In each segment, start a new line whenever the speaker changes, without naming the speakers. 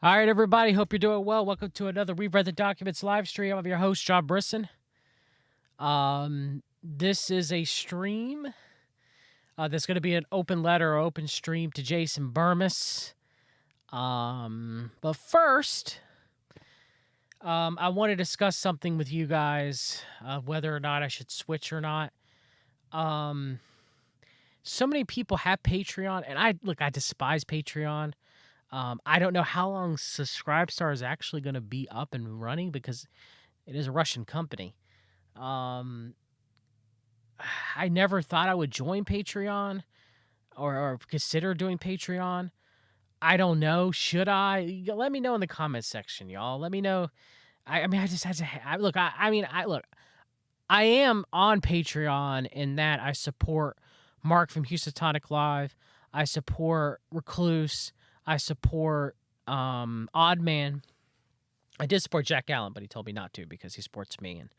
All right, everybody. Hope you're doing well. Welcome to another We've Read the Documents live stream. I'm your host, John Brisson. This is a stream that's going to be an open letter or open stream to Jason Bermas. But first, I want to discuss something with you guys, whether or not I should switch or not. So many people have Patreon, and I despise Patreon. I don't know how long Subscribestar is actually going to be up and running because it is a Russian company. I never thought I would join Patreon or consider doing Patreon. I don't know. Should I? Let me know in the comments section, y'all. Let me know. I mean, I just had to look. I am on Patreon in that I support Mark from Houstonic Live. I support Recluse. I support Odd Man. I did support Jack Allen, but he told me not to because he supports me, and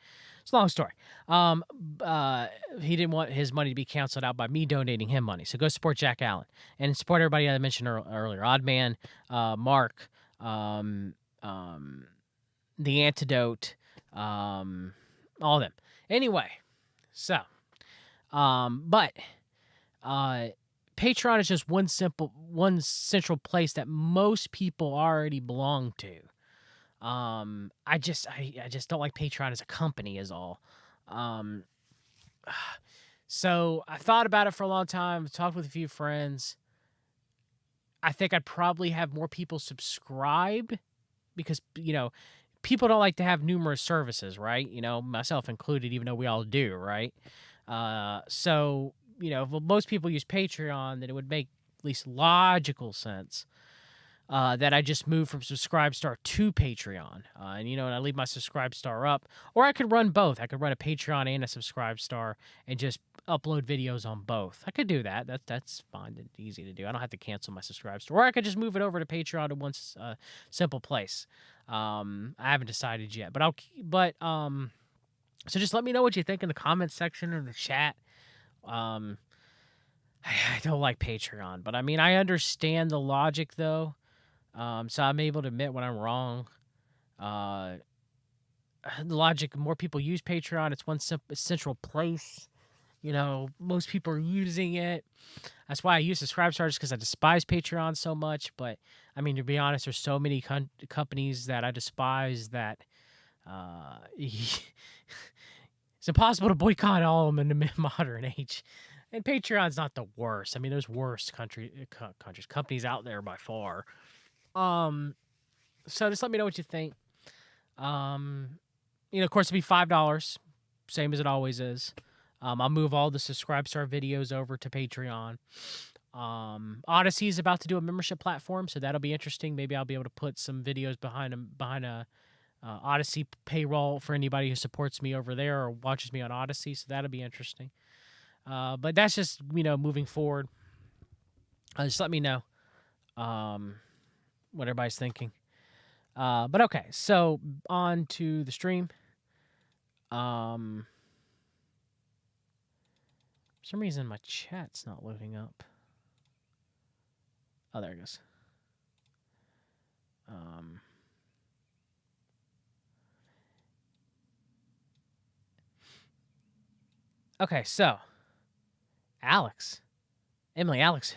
it's a long story. He didn't want his money to be canceled out by me donating him money, so go support Jack Allen and support everybody I mentioned earlier: Odd Man, Mark, The Antidote, all of them. Anyway, so, Patreon is just one central place that most people already belong to. I just don't like Patreon as a company is all. So I thought about it for a long time, talked with a few friends. I think I'd probably have more people subscribe because, people don't like to have numerous services, right? Myself included, even though we all do, right? So, if most people use Patreon, then it would make at least logical sense that I just move from Subscribestar to Patreon. And I leave my Subscribestar up. Or I could run both. I could run a Patreon and a Subscribestar and just upload videos on both. I could do that. That's fine and easy to do. I don't have to cancel my Subscribestar. Or I could just move it over to Patreon to one simple place. I haven't decided yet. So just let me know what you think in the comments section or in the chat. I don't like Patreon, but I understand the logic though. So I'm able to admit when I'm wrong. The logic, more people use Patreon. It's one central place. Most people are using it. That's why I use Subscribestar, just because I despise Patreon so much. But, to be honest, there's so many companies that I despise that it's impossible to boycott all of them in the modern age. And Patreon's not the worst. There's worse companies out there by far. So just let me know what you think. Of course, it'll be $5, same as it always is. I'll move all the Subscribestar videos over to Patreon. Odyssey is about to do a membership platform, so that'll be interesting. Maybe I'll be able to put some videos behind a Odyssey payroll for anybody who supports me over there or watches me on Odyssey, so that'll be interesting. But that's just, moving forward. Just let me know what everybody's thinking. But okay, so on to the stream. For some reason, my chat's not loading up. Oh, there it goes. Okay, so Alex,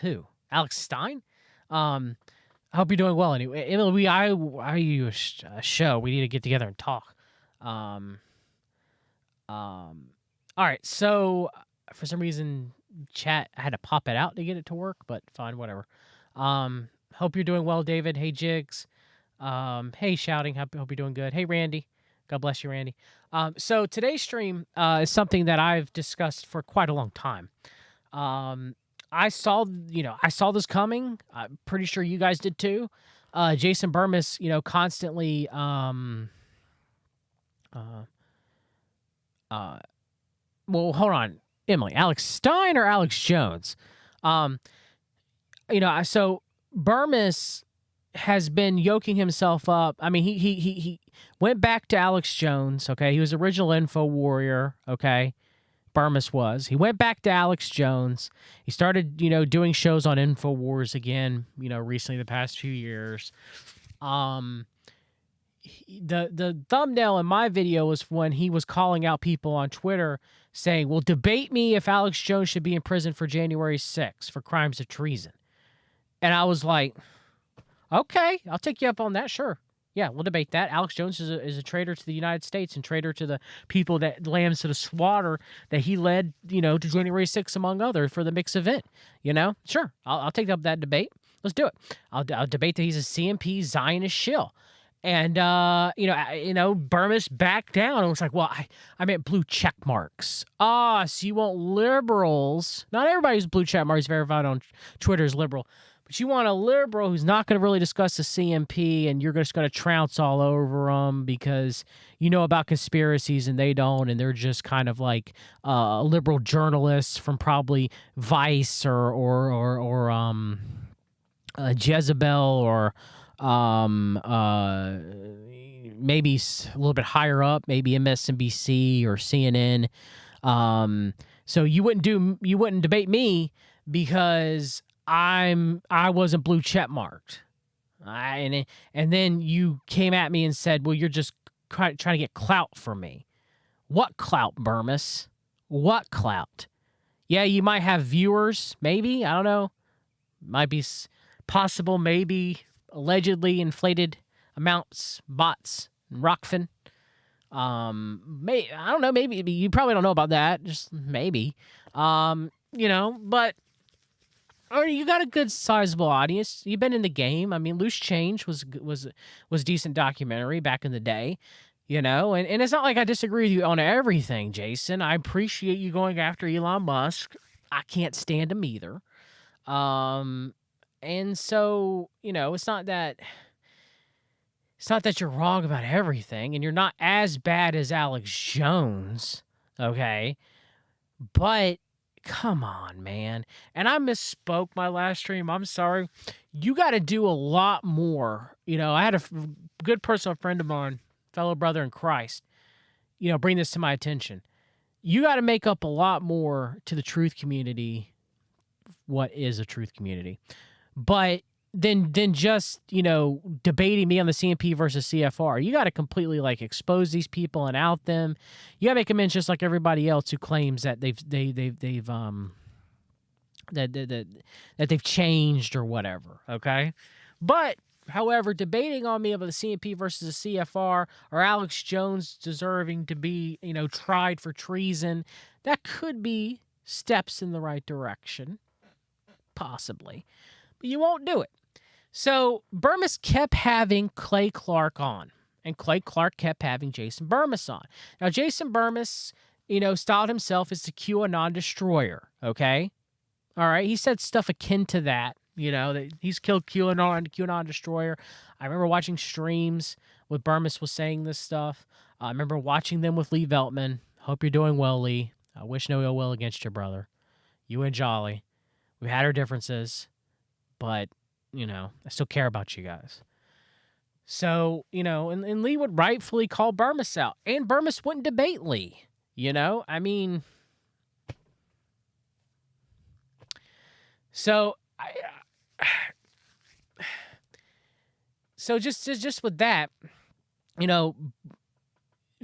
who? Alex Stein? I hope you're doing well. Anyway, Emily, I owe you a show. We need to get together and talk. All right, so for some reason, chat, I had to pop it out to get it to work, but fine, whatever. Hope you're doing well, David. Hey, Jigs. Hey, Shouting. Hope you're doing good. Hey, Randy. God bless you, Randy. So today's stream is something that I've discussed for quite a long time. I saw this coming. I'm pretty sure you guys did too. Jason Bermas, constantly well, hold on, Emily. Alex Stein or Alex Jones? So Bermas has been yoking himself up. He went back to Alex Jones. Okay, he was original Info Warrior. Okay, Bermas was. He went back to Alex Jones. He started, doing shows on InfoWars again. Recently, the past few years. Um, the thumbnail in my video was when he was calling out people on Twitter saying, "Well, debate me if Alex Jones should be in prison for January 6th for crimes of treason." And I was like, "Okay, I'll take you up on that. Sure, yeah, we'll debate that. Alex Jones is a traitor to the United States and traitor to the people that lambs to the slaughter that he led, to January 6th, among others, for the mixed event. Sure, I'll take up that debate. Let's do it. I'll debate that he's a CMP Zionist shill." And Bermas backed down and was like, "Well, I meant blue check marks. So you want liberals? Not everybody who's blue check marks verified on Twitter is liberal, but you want a liberal who's not going to really discuss the CMP, and you're just going to trounce all over them because you know about conspiracies and they don't, and they're just kind of like liberal journalists from probably Vice or Jezebel or." Maybe a little bit higher up, maybe MSNBC or CNN. So you wouldn't debate me because I wasn't blue check marked. And then you came at me and said, "Well, you're just trying to get clout from me." What clout, Bermas? What clout? Yeah, you might have viewers, maybe. I don't know. Might be possible, maybe. Allegedly inflated amounts, bots, Rockfin. I don't know. Maybe you probably don't know about that. Just maybe. But you got a good sizable audience. You've been in the game. I mean, Loose Change was a decent documentary back in the day. And it's not like I disagree with you on everything, Jason. I appreciate you going after Elon Musk. I can't stand him either. And so, it's not that you're wrong about everything, and you're not as bad as Alex Jones, okay? But come on, man. And I misspoke my last stream. I'm sorry. You got to do a lot more. I had a good personal friend of mine, fellow brother in Christ, bring this to my attention. You got to make up a lot more to the truth community. What is a truth community? But then just, debating me on the CMP versus CFR. You got to completely expose these people and out them. You got to make amends just like everybody else who claims that they've changed or whatever, okay? But however, debating on me about the CMP versus the CFR or Alex Jones deserving to be, tried for treason, that could be steps in the right direction, possibly. But you won't do it. So Bermas kept having Clay Clark on, and Clay Clark kept having Jason Bermas on. Now, Jason Bermas, styled himself as the QAnon destroyer, okay? All right, he said stuff akin to that, that he's killed QAnon destroyer. I remember watching streams where Bermas was saying this stuff. I remember watching them with Lee Veltman. Hope you're doing well, Lee. I wish no ill will against your brother. You and Jolly. We had our differences. But, I still care about you guys. So, and Lee would rightfully call Bermas out. And Bermas wouldn't debate Lee. I mean. So, just with that,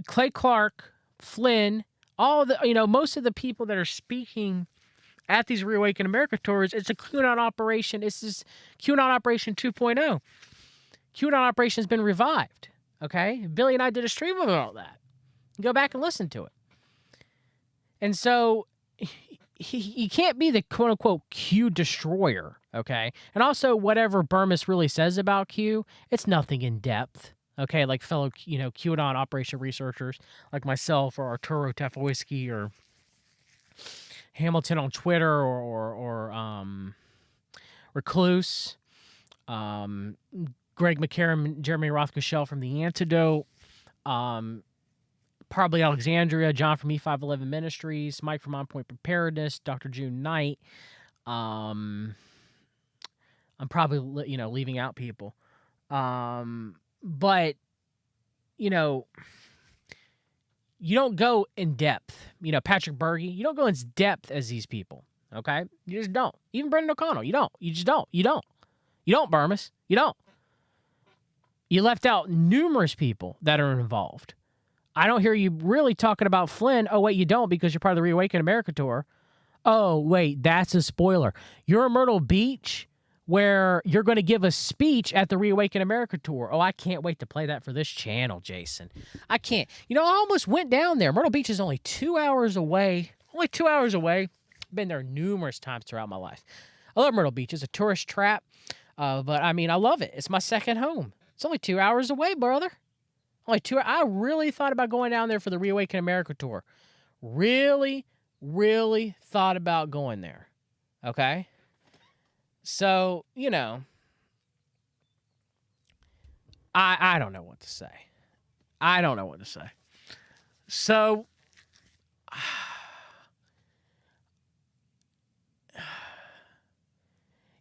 Clay Clark, Flynn, all the, most of the people that are speaking at these Reawaken America tours, it's a QAnon operation. It's this QAnon Operation 2.0. QAnon operation has been revived, okay? Billy and I did a stream about that. Go back and listen to it. And so he can't be the quote-unquote Q destroyer, okay? And also, whatever Bermas really says about Q, it's nothing in depth, okay? Like fellow, QAnon operation researchers like myself or Arturo Tafoyski or Hamilton on Twitter or Recluse, Greg McCarran, Jeremy Rothmichelle from The Antidote, probably Alexandria, John from E511 Ministries, Mike from On Point Preparedness, Dr. June Knight. I'm probably leaving out people, but you don't go in depth. Patrick Berge, you don't go in depth as these people, okay? You just don't. Even Brendan O'Connell, you don't. You just don't. You don't. You don't, Bermas. You don't. You left out numerous people that are involved. I don't hear you really talking about Flynn. Oh, wait, you don't because you're part of the Reawaken America tour. Oh, wait, that's a spoiler. You're in Myrtle Beach where you're going to give a speech at the Reawaken America tour. Oh, I can't wait to play that for this channel, Jason. I can't. You know, I almost went down there. Myrtle Beach is only 2 hours away. Only 2 hours away. Been there numerous times throughout my life. I love Myrtle Beach. It's a tourist trap, but I mean, I love it. It's my second home. It's only 2 hours away, brother. Only 2 hours. I really thought about going down there for the Reawaken America tour. Really thought about going there. Okay? So, you know, I don't know what to say. I don't know what to say. So,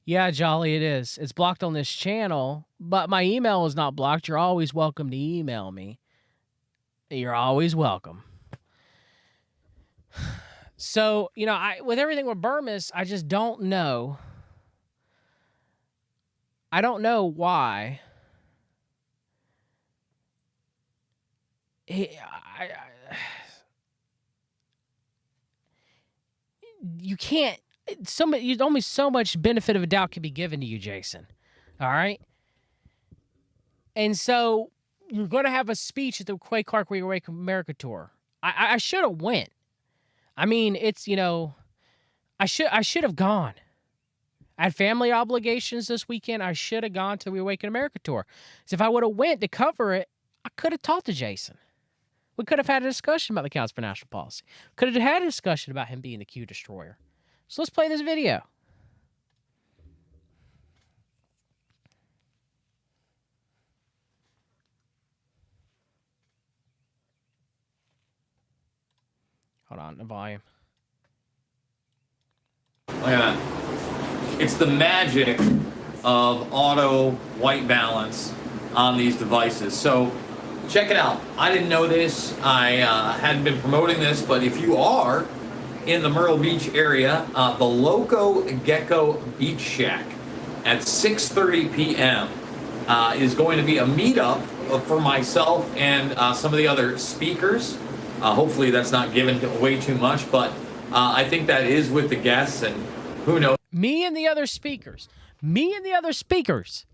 yeah, Jolly, it is. It's blocked on this channel, but my email is not blocked. You're always welcome to email me. You're always welcome. So, you know, with everything with Bermas, I just don't know. I don't know why. You can't. Only so much benefit of a doubt can be given to you, Jason. All right. And so you're going to have a speech at the Quay Clark Reawaken America tour. I should have went. I mean, it's, you know, I should have gone. I had family obligations this weekend. I should have gone to the Reawaken America tour. So if I would have went to cover it, I could have talked to Jason. We could have had a discussion about the Council for National Policy. Could have had a discussion about him being the Q destroyer. So let's play this video. Hold on, the volume.
Look at that. It's the magic of auto white balance on these devices. So check it out. I didn't know this. I hadn't been promoting this, but if you are in the Myrtle Beach area, the Loco Gecko Beach Shack at 6:30 p.m. Is going to be a meetup for myself and some of the other speakers. Hopefully that's not given away too much, but I think that is with the guests, and who knows.
Me and the other speakers. Me and the other speakers.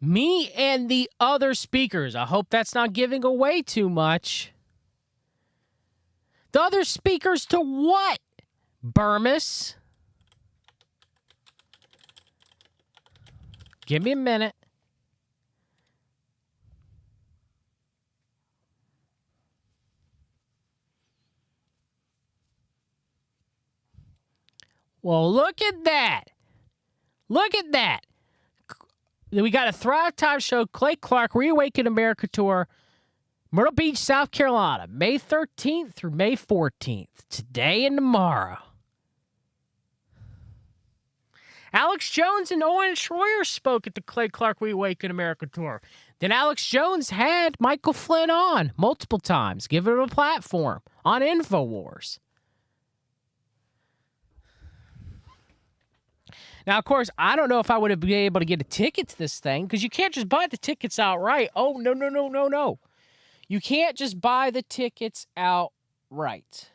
Me and the other speakers. I hope that's not giving away too much. The other speakers to what? Bermas. Give me a minute. Well, look at that. Look at that. We got a Thrive Time show, Clay Clark, Reawaken America Tour, Myrtle Beach, South Carolina, May 13th through May 14th, today and tomorrow. Alex Jones and Owen Schroyer spoke at the Clay Clark Reawaken America Tour. Then Alex Jones had Michael Flynn on multiple times, giving him a platform on InfoWars. Now, of course, I don't know if I would have been able to get a ticket to this thing because you can't just buy the tickets outright. Oh, no. You can't just buy the tickets outright.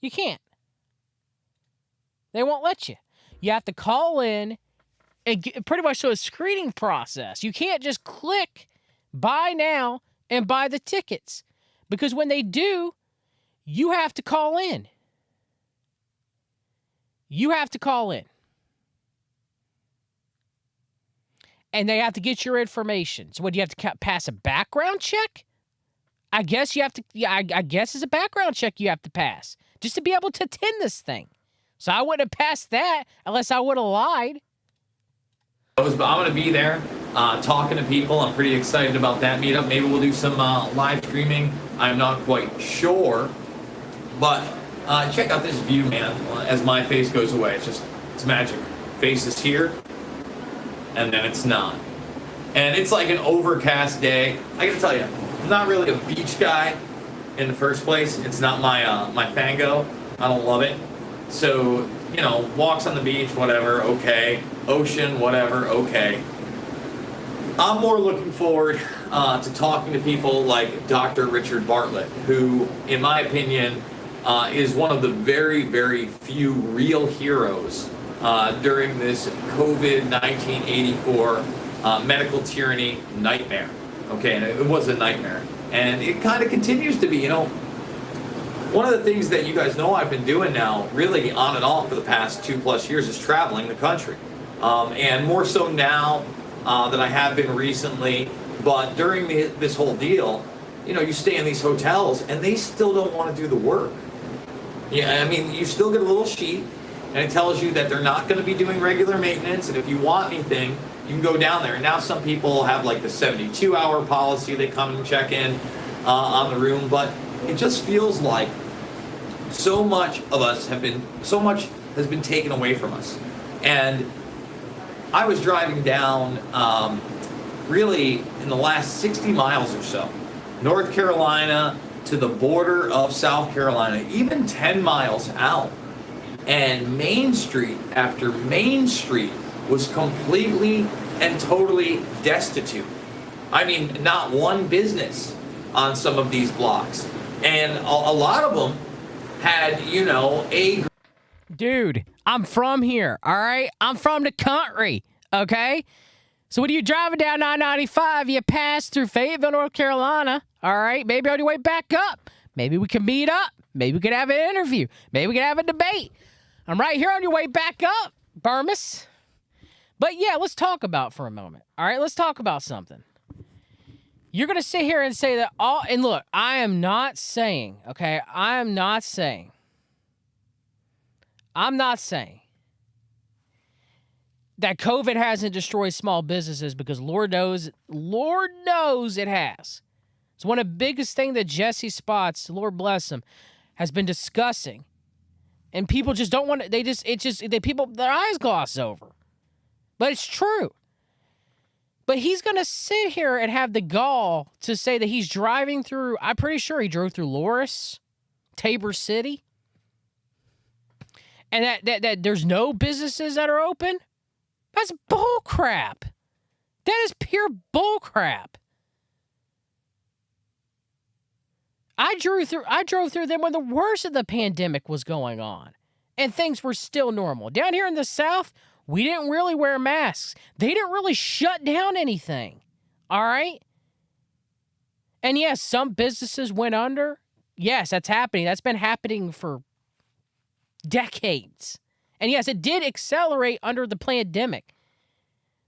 You can't. They won't let you. You have to call in and pretty much do a screening process. You can't just click buy now and buy the tickets because when they do, you have to call in. You have to call in. And they have to get your information. So what, do you have to pass a background check? I guess you have to, I guess it's a background check you have to pass just to be able to attend this thing. So I wouldn't have passed that unless I would have lied.
I'm going to be there talking to people. I'm pretty excited about that meetup. Maybe we'll do some live streaming. I'm not quite sure. But check out this view, man, as my face goes away. It's magic. Face is here, and then it's not. And it's like an overcast day. I gotta tell you, I'm not really a beach guy in the first place. It's not my fango. I don't love it. So, you know, walks on the beach, whatever, okay. Ocean, whatever, okay. I'm more looking forward to talking to people like Dr. Richard Bartlett, who, in my opinion, is one of the very, very few real heroes during this COVID 1984 medical tyranny nightmare. Okay, and it was a nightmare. And it kind of continues to be, you know. One of the things that you guys know I've been doing now, really on and off for the past 2+ years, is traveling the country. And more so now than I have been recently. But during this whole deal, you know, you stay in these hotels and they still don't want to do the work. Yeah, I mean, you still get a little sheet and it tells you that they're not going to be doing regular maintenance. And if you want anything, you can go down there. And now some people have like the 72-hour policy. They come and check in on the room. But it just feels like so much has been taken away from us. And I was driving down really in the last 60 miles or so, North Carolina to the border of South Carolina, even 10 miles out, and Main Street after Main Street was completely and totally destitute. I mean, not one business on some of these blocks. And a lot of them had, you know, a...
Dude, I'm from here, all right? I'm from the country, okay? So when you're driving down I-95, you pass through Fayetteville, North Carolina, all right? Maybe on your way back up. Maybe we can meet up. Maybe we could have an interview. Maybe we could have a debate. I'm right here on your way back up, Bermas. But yeah, let's talk about for a moment, all right? Let's talk about something. You're going to sit here and say that all... And look, I am not saying, okay? I'm not saying that COVID hasn't destroyed small businesses, because Lord knows it has. It's one of the biggest things that Jesse Spots, Lord bless him, has been discussing. And people just don't want to, people, their eyes gloss over. But it's true. But he's going to sit here and have the gall to say that he's driving through, I'm pretty sure he drove through Loris, Tabor City, and that there's no businesses that are open. That's bull crap. That is pure bull crap. I drove through them when the worst of the pandemic was going on, and things were still normal. Down here in the South, we didn't really wear masks. They didn't really shut down anything. All right? And yes, some businesses went under. Yes, that's happening. That's been happening for decades. And yes, it did accelerate under the pandemic.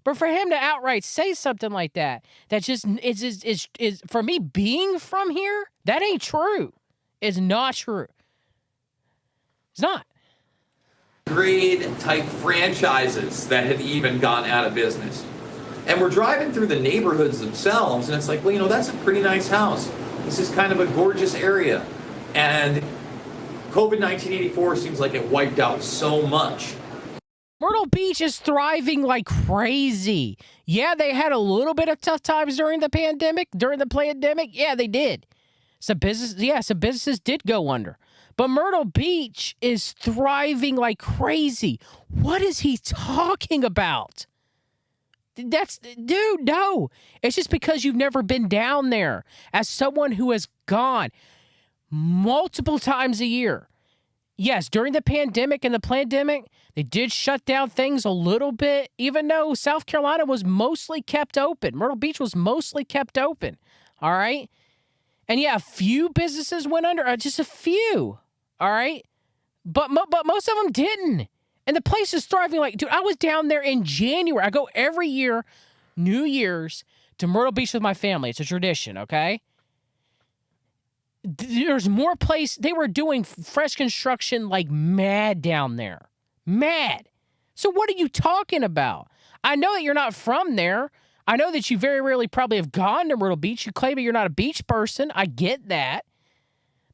But for him to outright say something like that just is for me, being from here, that ain't true. It's not true. It's not.
Grade type franchises that have even gone out of business. And we're driving through the neighborhoods themselves, and it's like, well, you know, that's a pretty nice house. This is kind of a gorgeous area. And COVID 1984 seems like it wiped out so much.
Myrtle Beach is thriving like crazy. Yeah, they had a little bit of tough times during the pandemic. Yeah, they did. Some businesses did go under. But Myrtle Beach is thriving like crazy. What is he talking about? Dude, no. It's just because you've never been down there. As someone who has gone multiple times a year. Yes, during the pandemic they did shut down things a little bit, even though South Carolina was mostly kept open. Myrtle Beach was mostly kept open. All right? And yeah, a few businesses went under, just a few. All right? But most of them didn't. And the place is thriving like, dude, I was down there in January. I go every year, New Year's, to Myrtle Beach with my family. It's a tradition, okay? There's more place. They were doing fresh construction like mad down there. Mad. So what are you talking about? I know that you're not from there. I know that you very rarely probably have gone to Myrtle Beach. You claim that you're not a beach person. I get that.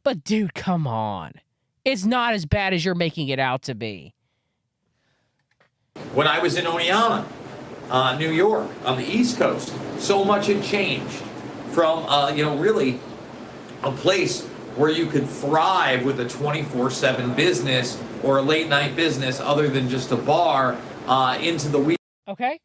But dude, come on. It's not as bad as you're making it out to be.
When I was in Oneonta, New York, on the East Coast, so much had changed from, really a place where you could thrive with a 24/7 business or a late night business other than just a bar into the week.
Okay?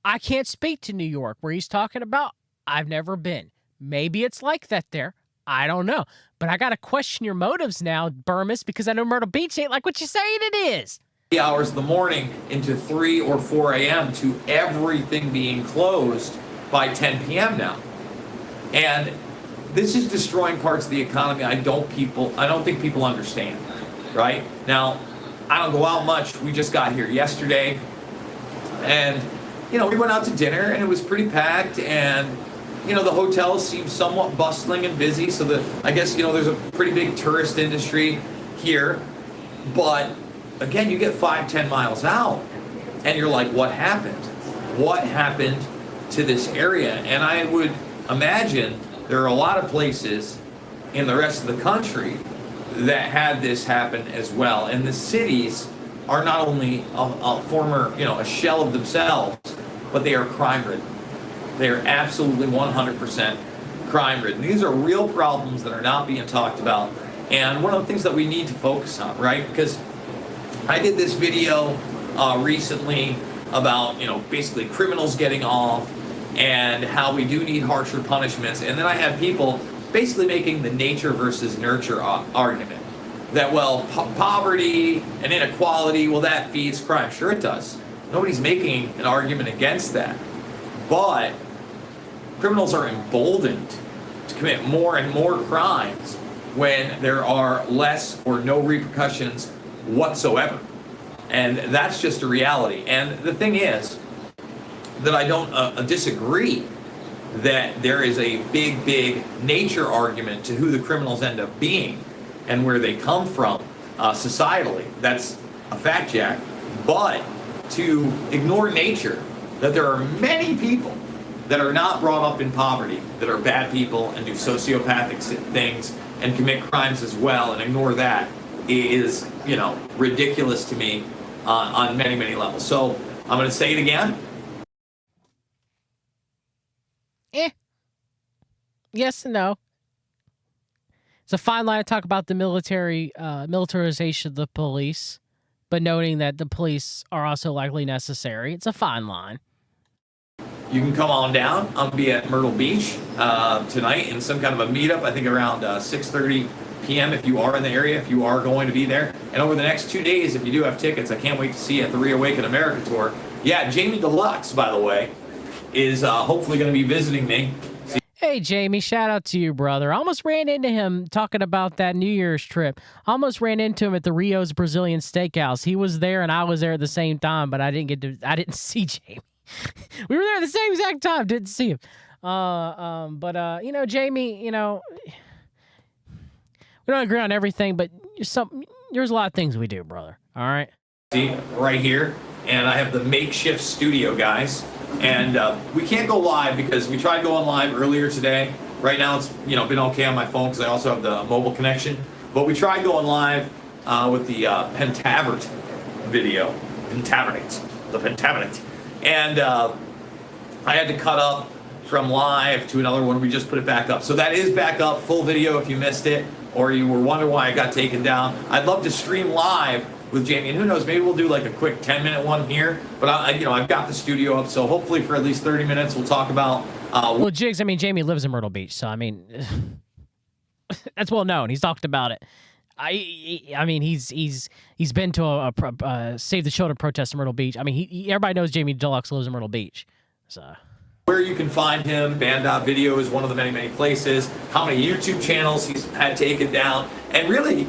I can't speak to New York where he's talking about. I've never been. Maybe it's like that there. I don't know. But I got to question your motives now, Bermas, because I know Myrtle Beach ain't like what you're saying it is.
Hours of the morning into 3 or 4 a.m. to everything being closed by 10 p.m. now. And this is destroying parts of the economy I don't think people understand, right? Now, I don't go out much. We just got here yesterday. And, we went out to dinner and it was pretty packed, and, the hotels seem somewhat bustling and busy. So I guess, there's a pretty big tourist industry here. But again, you get 5-10 miles out and you're like, what happened? What happened to this area? And I would imagine there are a lot of places in the rest of the country that had this happen as well. And the cities are not only a shell of themselves, but they are crime ridden. They are absolutely 100% crime ridden. These are real problems that are not being talked about. And one of the things that we need to focus on, right? Because I did this video recently about, basically criminals getting off and how we do need harsher punishments. And then I had people basically making the nature versus nurture argument. That, poverty and inequality, that feeds crime. Sure it does. Nobody's making an argument against that. But criminals are emboldened to commit more and more crimes when there are less or no repercussions whatsoever. And that's just a reality. And the thing is that I don't disagree that there is a big nature argument to who the criminals end up being and where they come from societally. That's a fact, Jack. But to ignore nature, that there are many people that are not brought up in poverty, that are bad people and do sociopathic things and commit crimes as well, and ignore that is, ridiculous to me on many levels. So I'm going to say it again.
Yes and no. It's a fine line to talk about the militarization of the police, but noting that the police are also likely necessary. It's a fine line.
You can come on down. I'll be at Myrtle Beach tonight in some kind of a meetup, I think around 6:30 p.m. if you are in the area, if you are going to be there. And over the next 2 days, if you do have tickets, I can't wait to see you at the Reawaken America tour. Yeah, Jamie Deluxe, by the way, is hopefully going to be visiting me.
Hey, Jamie, shout out to you, brother. I almost ran into him talking about that New Year's trip. Almost ran into him at the Rio's Brazilian Steakhouse. He was there and I was there at the same time, but I didn't see Jamie. We were there at the same exact time, didn't see him. Jamie, we don't agree on everything, but there's a lot of things we do, brother. All right?
See, right here, and I have the makeshift studio, guys. And we can't go live because we tried going live earlier today. Right now it's been okay on my phone because I also have the mobile connection. But we tried going live with the Pentavert video. The Pentavert. And I had to cut up from live to another one. We just put it back up. So that is back up, full video if you missed it, or you were wondering why it got taken down. I'd love to stream live with Jamie, and who knows, maybe we'll do like a quick 10-minute one here. But I've got the studio up, so hopefully for at least 30 minutes we'll talk about.
Well, Jigs, Jamie lives in Myrtle Beach, so that's well known. He's talked about it. He's been to a Save the Children protest in Myrtle Beach. Everybody knows Jamie Deluxe lives in Myrtle Beach, so.
Where you can find him, Band.video is one of the many places. How many YouTube channels he's had taken down, and really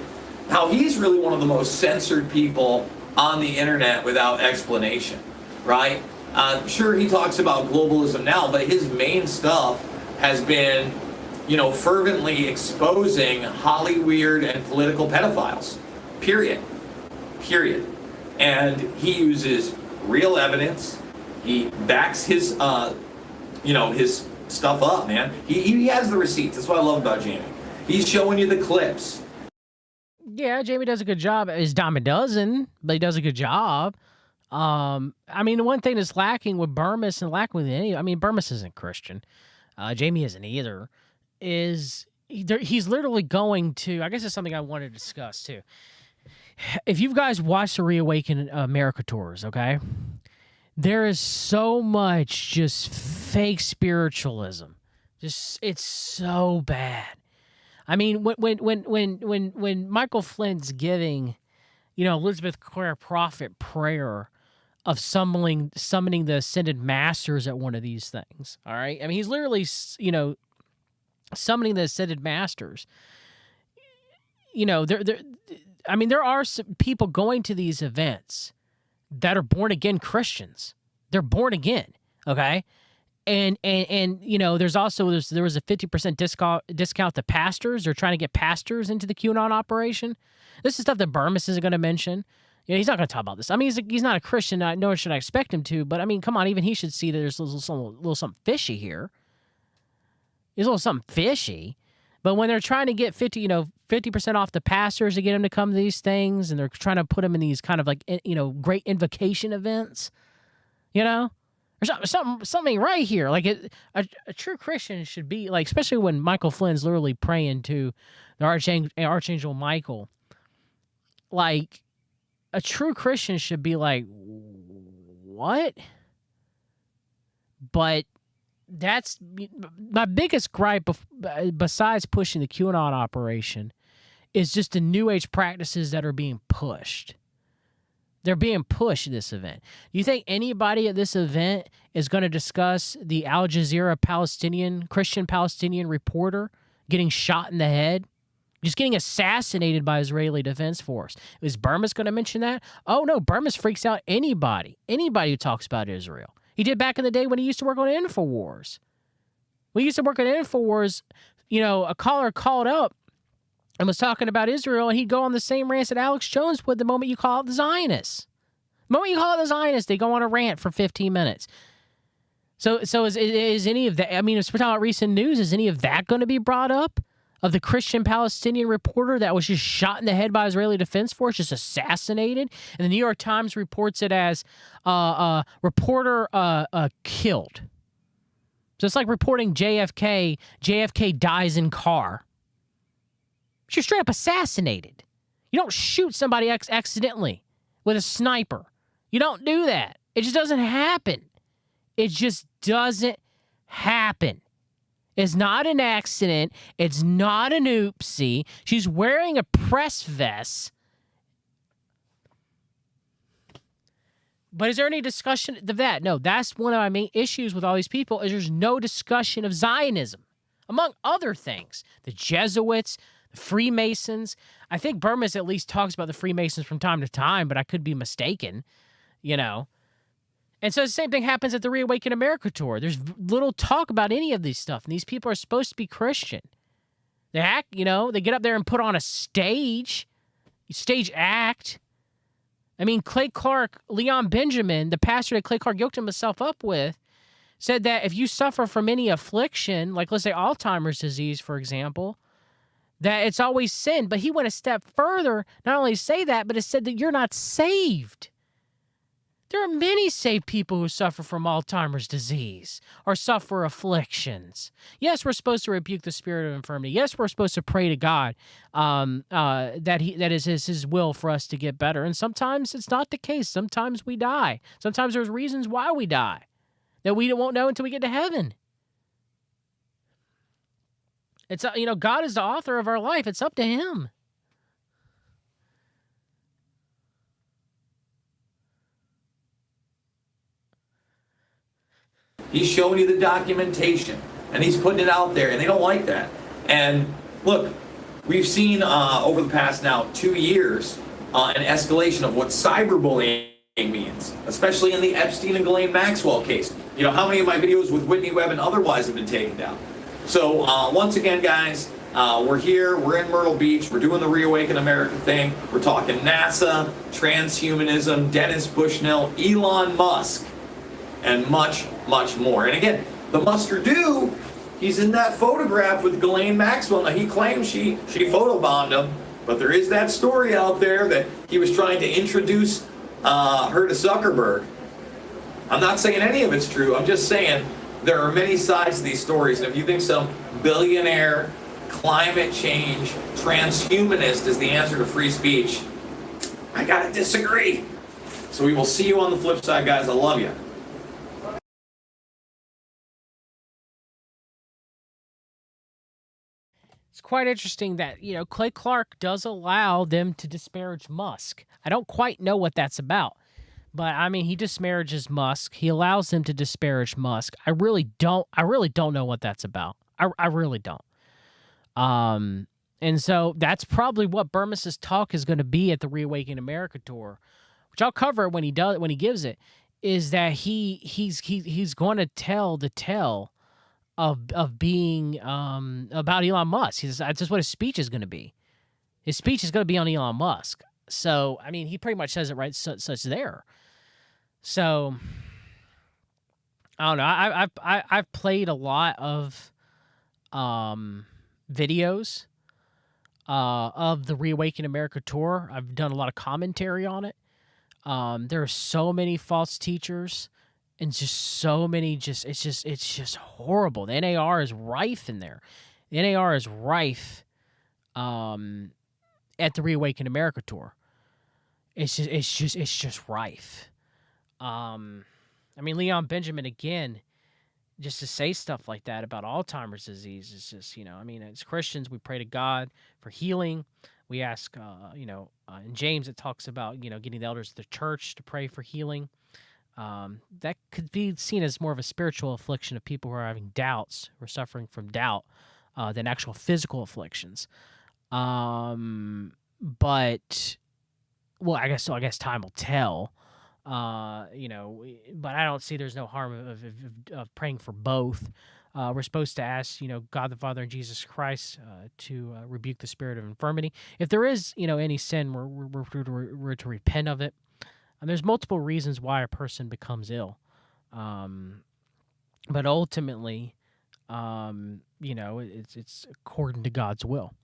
how he's really one of the most censored people on the internet without explanation, right? Sure, he talks about globalism now, but his main stuff has been, fervently exposing Hollyweird and political pedophiles. Period. And he uses real evidence. He backs his, his stuff up, man. He has the receipts. That's what I love about Jamie. He's showing you the clips.
Yeah, Jamie does a good job. His dime a dozen, but he does a good job. The one thing that's lacking with Bermas and lacking with Bermas isn't Christian. Jamie isn't either. He's literally going to, I guess it's something I want to discuss too. If you guys watch the Reawaken America tours, okay, there is so much just fake spiritualism. Just it's so bad. I mean, when Michael Flynn's giving, Elizabeth Clare Prophet prayer of summoning the ascended masters at one of these things. All right, I mean, he's literally, summoning the ascended masters. There are some people going to these events that are born again Christians. They're born again, okay? And there's also there was a 50% discount to pastors. They're trying to get pastors into the QAnon operation. This is stuff that Bermas isn't going to mention. He's not going to talk about this. I mean, he's not a Christian, nor should I expect him to. But I mean, come on, even he should see that there's a little something fishy here. There's a little something fishy. But when they're trying to get 50% off the pastors to get them to come to these things, and they're trying to put them in these kind of like, great invocation events, there's something right here. Like a true Christian should be like, especially when Michael Flynn's literally praying to the Archangel Michael. Like a true Christian should be like, what? But that's my biggest gripe besides pushing the QAnon operation is just the New Age practices that are being pushed. They're being pushed at this event. Do you think anybody at this event is going to discuss the Al Jazeera Christian Palestinian reporter getting shot in the head? Just getting assassinated by Israeli Defense Force. Is Bermas going to mention that? Oh, no. Bermas freaks out anybody who talks about Israel. He did back in the day when he used to work on InfoWars. When he used to work on InfoWars, a caller called up and was talking about Israel, and he'd go on the same rants that Alex Jones would the moment you call out the Zionists. The moment you call out the Zionists, they go on a rant for 15 minutes. So is any of that, I mean, if we're talking about recent news, is any of that going to be brought up? Of the Christian Palestinian reporter that was just shot in the head by Israeli Defense Force, just assassinated? And the New York Times reports it as reporter killed. So it's like reporting JFK dies in car. You're straight up assassinated. You don't shoot somebody accidentally with a sniper. You don't do that. It just doesn't happen. It just doesn't happen. It's not an accident. It's not an oopsie. She's wearing a press vest. But is there any discussion of that? No, that's one of my main issues with all these people is there's no discussion of Zionism, among other things. The Jesuits, the Freemasons. I think Bermas at least talks about the Freemasons from time to time, but I could be mistaken, And so the same thing happens at the Reawaken America tour. There's little talk about any of these stuff. And these people are supposed to be Christian. They act, they get up there and put on a stage act. I mean, Clay Clark, Leon Benjamin, the pastor that Clay Clark yoked himself up with, said that if you suffer from any affliction, like let's say Alzheimer's disease, for example, that it's always sin. But he went a step further, not only say that, but it said that you're not saved. There are many saved people who suffer from Alzheimer's disease or suffer afflictions. Yes, we're supposed to rebuke the spirit of infirmity. Yes, we're supposed to pray to God that is his will for us to get better. And sometimes it's not the case. Sometimes we die. Sometimes there's reasons why we die that we won't know until we get to heaven. It's God is the author of our life. It's up to him.
He's showing you the documentation, and he's putting it out there, and they don't like that. And look, we've seen over the past now 2 years an escalation of what cyberbullying means, especially in the Epstein and Ghislaine Maxwell case. How many of my videos with Whitney Webb and otherwise have been taken down? So once again, guys, we're here. We're in Myrtle Beach. We're doing the Reawaken America thing. We're talking NASA, transhumanism, Dennis Bushnell, Elon Musk, and much, much more. And again, the Musker dude, he's in that photograph with Ghislaine Maxwell. Now, he claims she photobombed him, but there is that story out there that he was trying to introduce her to Zuckerberg. I'm not saying any of it's true. I'm just saying there are many sides to these stories. And if you think some billionaire, climate change, transhumanist is the answer to free speech, I gotta disagree. So we will see you on the flip side, guys. I love you.
It's quite interesting that, Clay Clark does allow them to disparage Musk. I don't quite know what that's about, but I mean, he disparages Musk. He allows them to disparage Musk. I really don't know what that's about. I really don't. And so that's probably what Bermas's talk is going to be at the Reawaken America tour, which I'll cover when he gives it, is that he's going to tell the tale of being about Elon Musk. That's just what his speech is going to be. His speech is going to be on Elon Musk. So I mean, he pretty much says it right such there. So I don't know. I've played a lot of videos of the Reawaken America tour. I've done a lot of commentary on it. There are so many false teachers and just so many it's just horrible. The NAR is rife in there. The NAR is rife at the Reawaken America tour. It's just rife. I mean, Leon Benjamin again, just to say stuff like that about Alzheimer's disease is just, I mean, as Christians, we pray to God for healing. We ask, in James, it talks about, getting the elders of the church to pray for healing. That could be seen as more of a spiritual affliction of people who are having doubts, who are suffering from doubt, than actual physical afflictions. But, well, I guess time will tell. But I don't see there's no harm of praying for both. We're supposed to ask, God the Father and Jesus Christ to rebuke the spirit of infirmity. If there is, any sin, we're to repent of it. And there's multiple reasons why a person becomes ill. But ultimately, it's according to God's will.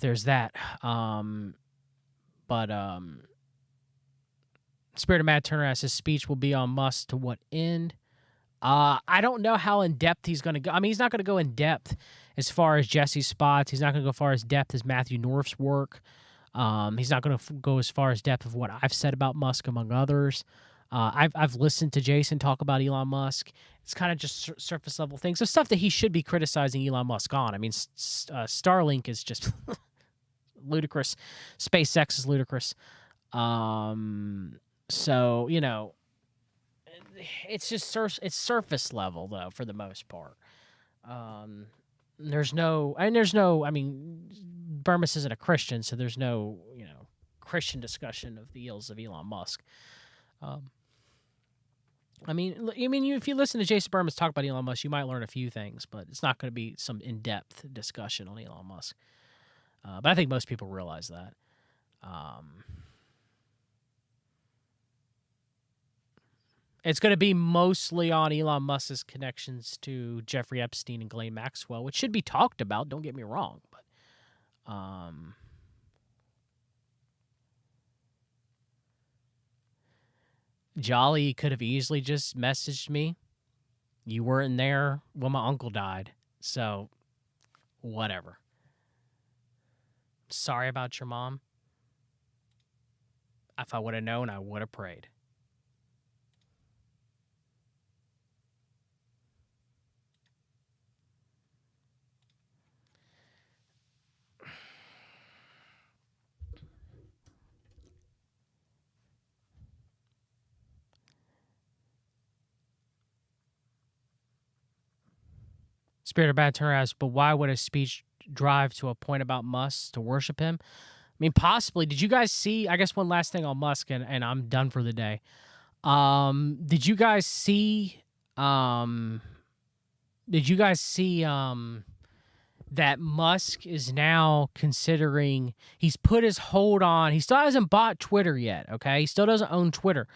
There's that. Spirit of Matt Turner asks, his speech will be on Musk to what end? I don't know how in depth he's going to go. I mean, he's not going to go in depth as far as Jesse's spots. He's not going to go far as depth as Matthew North's work. He's not going to go as far as depth of what I've said about Musk, among others. I've listened to Jason talk about Elon Musk. It's kind of just surface level things. So stuff that he should be criticizing Elon Musk on. I mean, Starlink is just ludicrous. SpaceX is ludicrous. So, it's just it's surface level though for the most part. There's no. I mean, Bermas isn't a Christian, so there's no Christian discussion of the ills of Elon Musk. If you listen to Jason Bermas talk about Elon Musk, you might learn a few things, but it's not going to be some in-depth discussion on Elon Musk. But I think most people realize that. It's going to be mostly on Elon Musk's connections to Jeffrey Epstein and Ghislaine Maxwell, which should be talked about. Don't get me wrong, but Jolly could have easily just messaged me. You weren't there when my uncle died, so whatever. Sorry about your mom. If I would have known, I would have prayed. Spirit of Bad Turner asks, but why would a speech drive to a point about Musk to worship him? I mean, possibly. Did you guys see, I guess one last thing on Musk, and I'm done for the day. Did you guys see that Musk is now considering, he's put his hold on, he still hasn't bought Twitter yet, okay? He still doesn't own Twitter,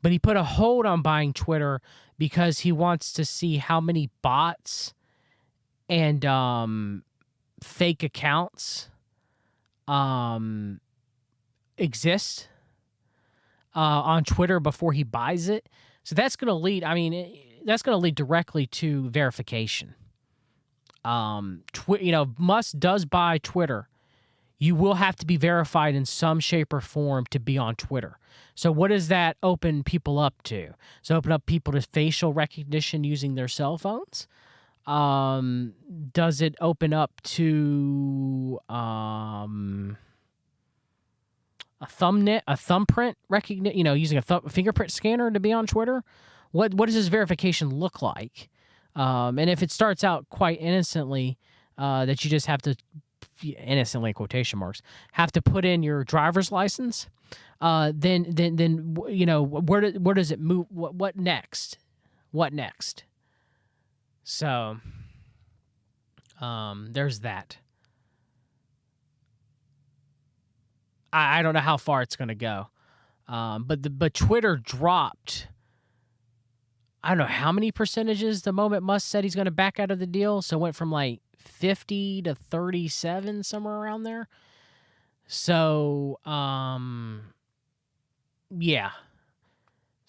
but he put a hold on buying Twitter because he wants to see how many bots and fake accounts exist on Twitter before he buys it. So that's going to lead, that's going to lead directly to verification. Musk does buy Twitter you will have to be verified in some shape or form to be on Twitter. So what does that open people up to? So open up people to facial recognition using their cell phones? Does it open up to a thumbprint recognition? Using a fingerprint scanner to be on Twitter. What does this verification look like? And if it starts out quite innocently, that you just have to innocently quotation marks have to put in your driver's license, then where does it move? What next? What next? So, there's that. I don't know how far it's going to go, but Twitter dropped. I don't know how many percentages the moment Musk said he's going to back out of the deal. So it went from like 50 to 37, somewhere around there. So, yeah.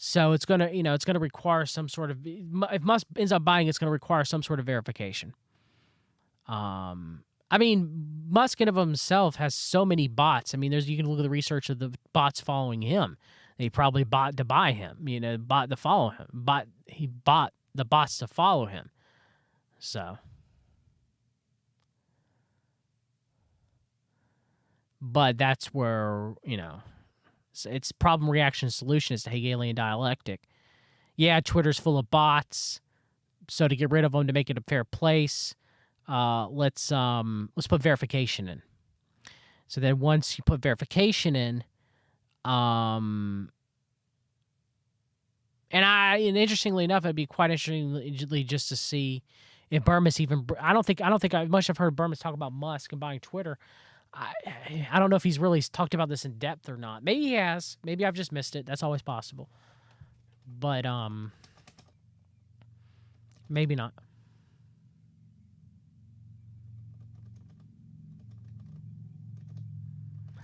So it's gonna, it's gonna require some sort of. If Musk ends up buying, it's gonna require some sort of verification. I mean, Musk of himself has so many bots. I mean, you can look at the research of the bots following him. They probably bought to buy him. Bought to follow him. He bought the bots to follow him. So, but that's where it's problem, reaction, solution is the Hegelian dialectic. Yeah, Twitter's full of bots, so to get rid of them, to make it a fair place, let's put verification in. So then once you put verification in, and interestingly enough, it'd be quite interesting just to see if Bermas even. I don't think I much have heard Bermas talk about Musk and buying Twitter. I don't know if he's really talked about this in depth or not. Maybe he has. Maybe I've just missed it. That's always possible. But maybe not.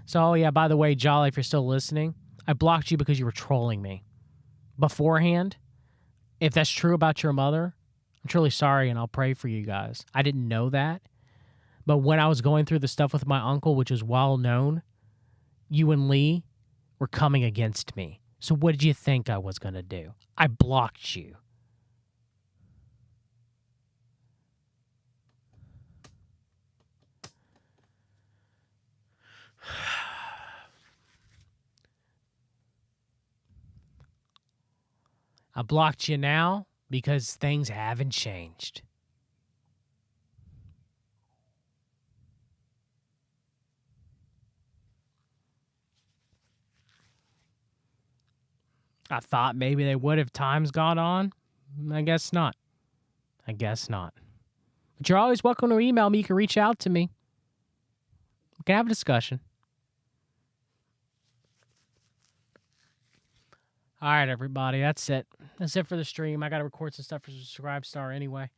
So, oh yeah, by the way, Jolly, if you're still listening, I blocked you because you were trolling me beforehand. If that's true about your mother, I'm truly sorry, and I'll pray for you guys. I didn't know that. But when I was going through the stuff with my uncle, which is well known, you and Lee were coming against me. So what did you think I was going to do? I blocked you. I blocked you now because things haven't changed. I thought maybe they would if time's gone on. I guess not. But you're always welcome to email me. You can reach out to me. We can have a discussion. All right, everybody. That's it. That's it for the stream. I got to record some stuff for Subscribe Star anyway.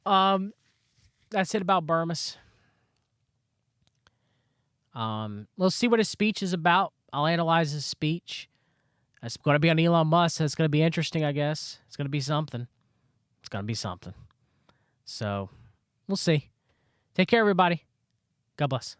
That's it about Bermas. We'll see what his speech is about. I'll analyze his speech. It's going to be on Elon Musk. It's going to be interesting, I guess. It's going to be something. So, we'll see. Take care, everybody. God bless.